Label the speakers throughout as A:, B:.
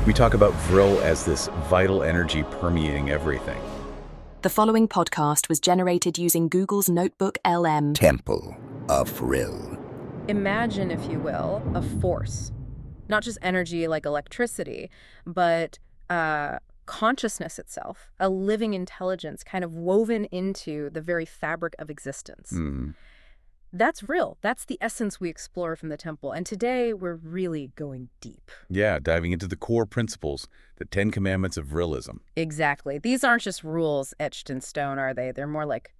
A: We talk about Vril as this vital energy permeating everything.
B: The following podcast was generated using Google's Notebook LM.
C: Temple of Vril.
D: Imagine, if you will, a force. Not just energy like electricity, but consciousness itself, a living intelligence kind of woven into the very fabric of existence. That's Vril. That's the essence we explore from the temple. And today, we're really going deep.
A: Yeah, diving into the core principles, the Ten Commandments of Vrilism.
D: Exactly. These aren't just rules etched in stone, are they? They're more like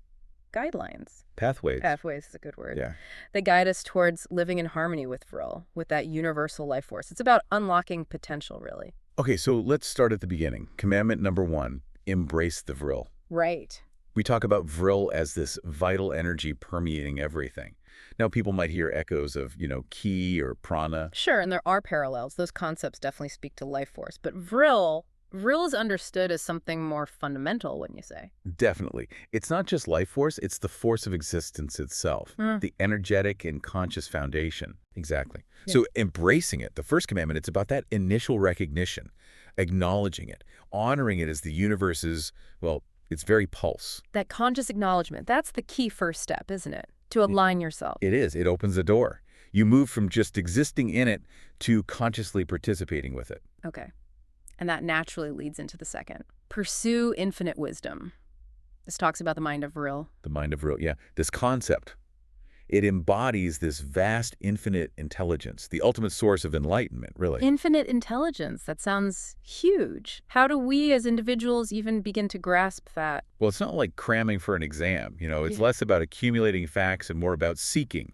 D: guidelines.
A: Pathways.
D: Pathways is a good word.
A: Yeah.
D: They guide us towards living in harmony with Vril, with that universal life force. It's about unlocking potential, really.
A: Okay, so let's start at the beginning. Commandment number 1, embrace the Vril.
D: Right.
A: We talk about Vril as this vital energy permeating everything. Now, people might hear echoes of, ki or prana.
D: Sure, and there are parallels. Those concepts definitely speak to life force. But Vril is understood as something more fundamental, wouldn't you say?
A: Definitely. It's not just life force, it's the force of existence itself, the energetic and conscious foundation. Exactly.
D: Yeah.
A: So embracing it, the first commandment, it's about that initial recognition, acknowledging it, honoring it as the universe's, its very pulse.
D: That conscious acknowledgement, that's the key first step, isn't it? To align yourself.
A: It is. It opens the door. You move from just existing in it to consciously participating with it.
D: Okay. And that naturally leads into the second. Pursue infinite wisdom. This talks about the mind of Vril.
A: The mind of Vril, yeah. This concept, it embodies this vast, infinite intelligence, the ultimate source of enlightenment, really.
D: Infinite intelligence. That sounds huge. How do we as individuals even begin to grasp that?
A: Well, it's not like cramming for an exam. It's less about accumulating facts and more about seeking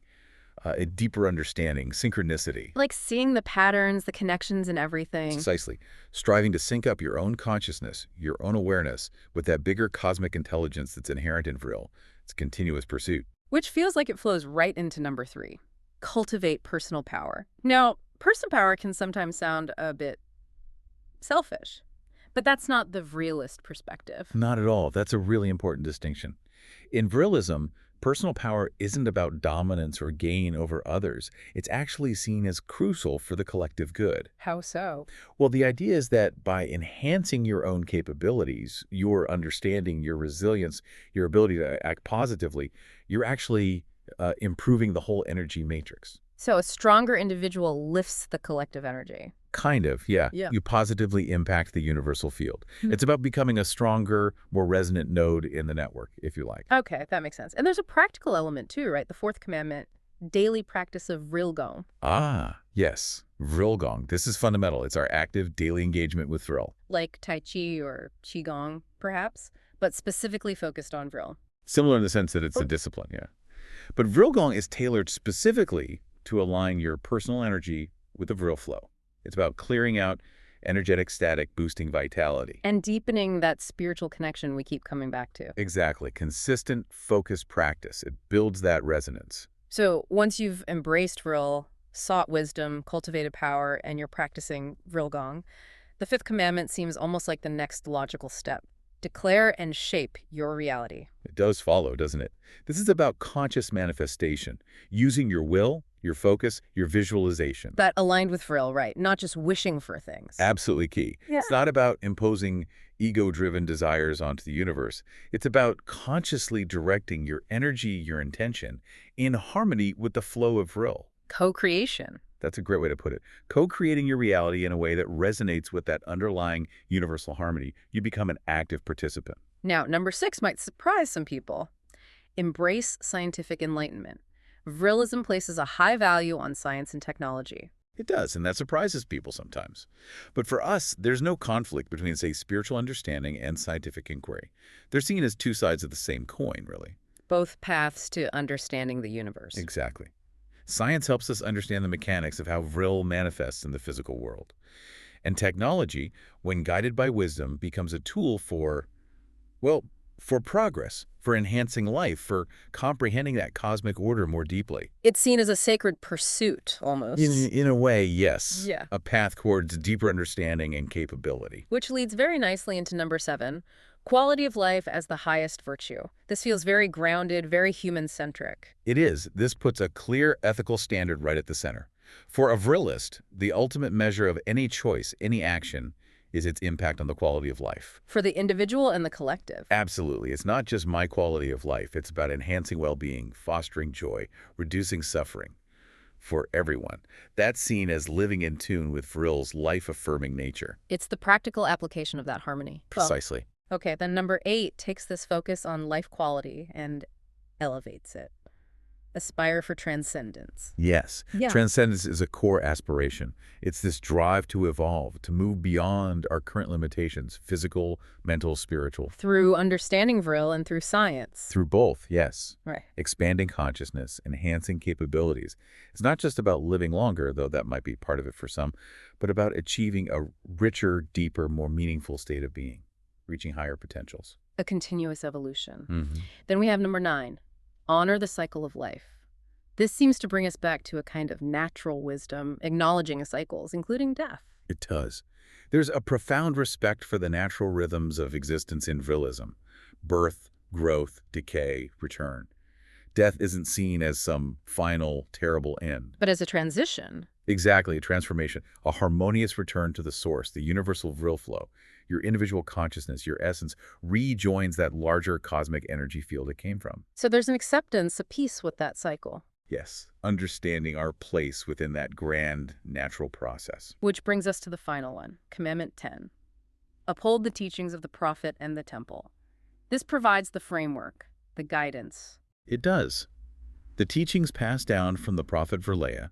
A: a deeper understanding, synchronicity.
D: Like seeing the patterns, the connections in everything.
A: Precisely. Striving to sync up your own consciousness, your own awareness, with that bigger cosmic intelligence that's inherent in Vril. It's a continuous pursuit.
D: Which feels like it flows right into number 3. Cultivate personal power. Now, personal power can sometimes sound a bit selfish, but that's not the Vrilist perspective.
A: Not at all. That's a really important distinction. In Vrilism, personal power isn't about dominance or gain over others. It's actually seen as crucial for the collective good.
D: How so?
A: Well, the idea is that by enhancing your own capabilities, your understanding, your resilience, your ability to act positively, you're actually improving the whole energy matrix.
D: So a stronger individual lifts the collective energy.
A: Kind of, yeah. You positively impact the universal field. It's about becoming a stronger, more resonant node in the network, if you like.
D: Okay, that makes sense. And there's a practical element too, right? The 4th commandment, daily practice of Vrilgong.
A: Ah, yes. Vrilgong. This is fundamental. It's our active daily engagement with Vril.
D: Like Tai Chi or Qigong, perhaps, but specifically focused on Vril.
A: Similar in the sense that it's a discipline, yeah. But Vrilgong is tailored specifically to align your personal energy with the Vril flow. It's about clearing out energetic static, boosting vitality.
D: And deepening that spiritual connection we keep coming back to.
A: Exactly. Consistent, focused practice. It builds that resonance.
D: So once you've embraced Vril, sought wisdom, cultivated power, and you're practicing Vrilgong, the 5th commandment seems almost like the next logical step. Declare and shape your reality.
A: It does follow, doesn't it? This is about conscious manifestation, using your will, your focus, your visualization.
D: That aligned with Vril, right? Not just wishing for things.
A: Absolutely key.
D: Yeah.
A: It's not about imposing ego-driven desires onto the universe. It's about consciously directing your energy, your intention, in harmony with the flow of Vril.
D: Co-creation.
A: That's a great way to put it. Co-creating your reality in a way that resonates with that underlying universal harmony. You become an active participant.
D: Now, number 6 might surprise some people. Embrace scientific enlightenment. Vrilism places a high value on science and technology.
A: It does, and that surprises people sometimes. But for us, there's no conflict between, say, spiritual understanding and scientific inquiry. They're seen as two sides of the same coin, really.
D: Both paths to understanding the universe.
A: Exactly. Science helps us understand the mechanics of how Vril manifests in the physical world. And technology, when guided by wisdom, becomes a tool for progress, for enhancing life, for comprehending that cosmic order more deeply.
D: It's seen as a sacred pursuit, almost.
A: In a way, yes.
D: Yeah.
A: A path towards deeper understanding and capability.
D: Which leads very nicely into number 7, quality of life as the highest virtue. This feels very grounded, very human-centric.
A: It is. This puts a clear ethical standard right at the center. For a Vrilist, the ultimate measure of any choice, any action, is its impact on the quality of life.
D: For the individual and the collective.
A: Absolutely. It's not just my quality of life. It's about enhancing well-being, fostering joy, reducing suffering for everyone. That's seen as living in tune with Vril's life-affirming nature.
D: It's the practical application of that harmony.
A: Precisely.
D: Well, okay, then number 8 takes this focus on life quality and elevates it. Aspire for transcendence.
A: Yes.
D: Yeah.
A: Transcendence is a core aspiration. It's this drive to evolve, to move beyond our current limitations, physical, mental, spiritual.
D: Through understanding Vril and through science.
A: Through both, yes.
D: Right.
A: Expanding consciousness, enhancing capabilities. It's not just about living longer, though that might be part of it for some, but about achieving a richer, deeper, more meaningful state of being, reaching higher potentials.
D: A continuous evolution.
A: Mm-hmm.
D: Then we have number 9. Honor the cycle of life. This seems to bring us back to a kind of natural wisdom, acknowledging cycles, including death.
A: It does. There's a profound respect for the natural rhythms of existence in Vrilism. Birth, growth, decay, return. Death isn't seen as some final, terrible end.
D: But as a transition.
A: Exactly, a transformation, a harmonious return to the source, the universal Vril flow. Your individual consciousness, your essence, rejoins that larger cosmic energy field it came from.
D: So there's an acceptance, a peace with that cycle.
A: Yes, understanding our place within that grand natural process.
D: Which brings us to the final one, Commandment 10. Uphold the teachings of the prophet and the temple. This provides the framework, the guidance.
A: It does. The teachings passed down from the prophet Vril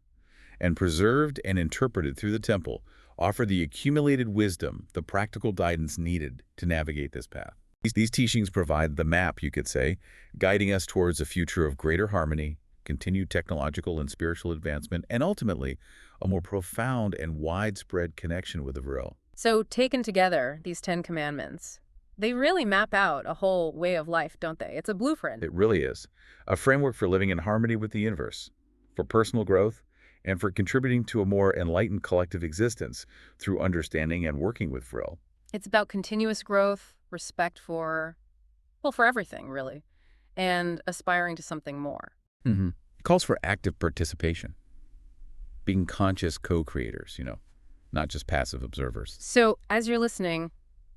A: and preserved and interpreted through the temple offer the accumulated wisdom, the practical guidance needed to navigate this path. These teachings provide the map, you could say, guiding us towards a future of greater harmony, continued technological and spiritual advancement, and ultimately, a more profound and widespread connection with the Vril.
D: So taken together, these 10 commandments, they really map out a whole way of life, don't they? It's a blueprint.
A: It really is. A framework for living in harmony with the universe, for personal growth, and for contributing to a more enlightened collective existence through understanding and working with Vril.
D: It's about continuous growth, respect for, well, for everything, really, and aspiring to something more.
A: Mm-hmm. It calls for active participation, being conscious co-creators, not just passive observers.
D: So, as you're listening,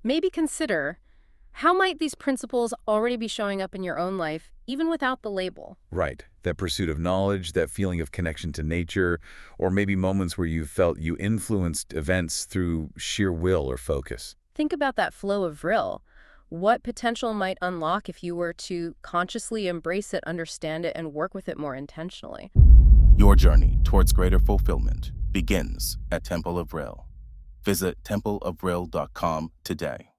D: maybe consider, how might these principles already be showing up in your own life, even without the label?
A: Right. That pursuit of knowledge, that feeling of connection to nature, or maybe moments where you felt you influenced events through sheer will or focus.
D: Think about that flow of Vril. What potential might unlock if you were to consciously embrace it, understand it, and work with it more intentionally?
E: Your journey towards greater fulfillment begins at Temple of Vril. Visit templeofvril.com today.